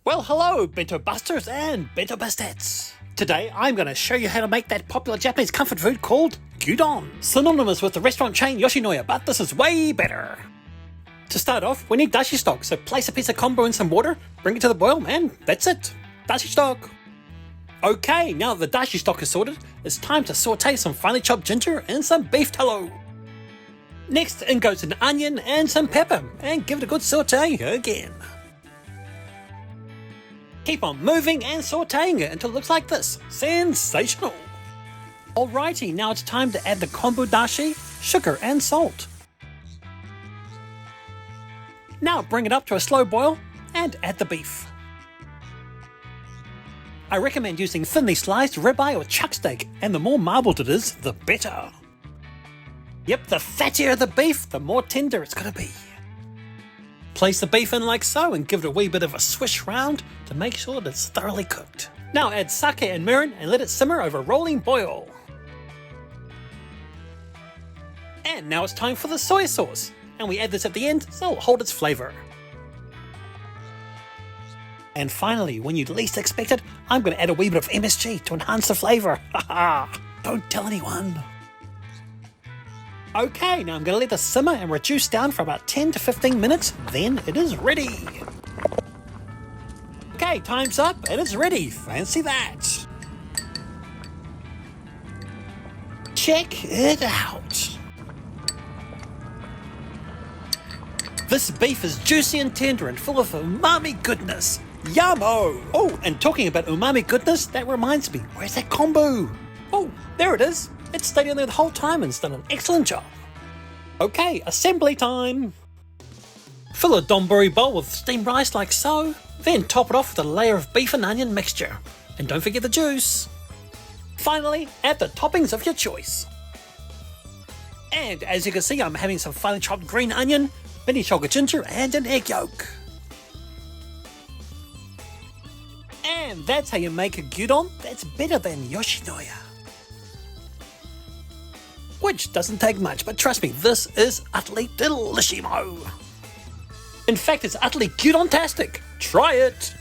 Well, hello, Bento Busters and Bento Bustettes. Today, I'm going to show you how to make that popular Japanese comfort food called Gyudon, synonymous with the restaurant chain Yoshinoya, but this is way better. To start off, we need dashi stock, so place a piece of kombu in some water, bring it to the boil, and that's it. Dashi stock. Okay, now that the dashi stock is sorted, it's time to saute some finely chopped ginger and some beef tallow. Next, in goes an onion and some pepper, and give it a good saute again. Keep on moving and sauteing it until it looks like this. Sensational! Alrighty, now it's time to add the kombu dashi, sugar and salt. Now bring it up to a slow boil and add the beef. I recommend using thinly sliced ribeye or chuck steak, and the more marbled it is, the better. Yep, the fattier the beef, the more tender it's going to be. Place the beef in like so and give it a wee bit of a swish round to make sure that it's thoroughly cooked. Now add sake and mirin and let it simmer over a rolling boil. And now it's time for the soy sauce, and we add this at the end so it'll hold its flavour. And finally, when you'd least expect it, I'm going to add a wee bit of MSG to enhance the flavour. Haha! Don't tell anyone. Okay, now I'm going to let this simmer and reduce down for about 10 to 15 minutes, then it is ready. Okay, time's up and it's ready. Fancy that. Check it out. This beef is juicy and tender and full of umami goodness. Yummo! Oh, and talking about umami goodness, that reminds me, where's that kombu? Oh, there it is. It's stayed in there the whole time and it's done an excellent job. Okay, assembly time. Fill a donburi bowl with steamed rice like so, then top it off with a layer of beef and onion mixture. And don't forget the juice. Finally, add the toppings of your choice. And as you can see, I'm having some finely chopped green onion, mini shoga ginger, and an egg yolk. And that's how you make a gyudon that's better than Yoshinoya. Which doesn't take much, but trust me, this is utterly delishimo. In fact, it's utterly gyudon-tastic. Try it!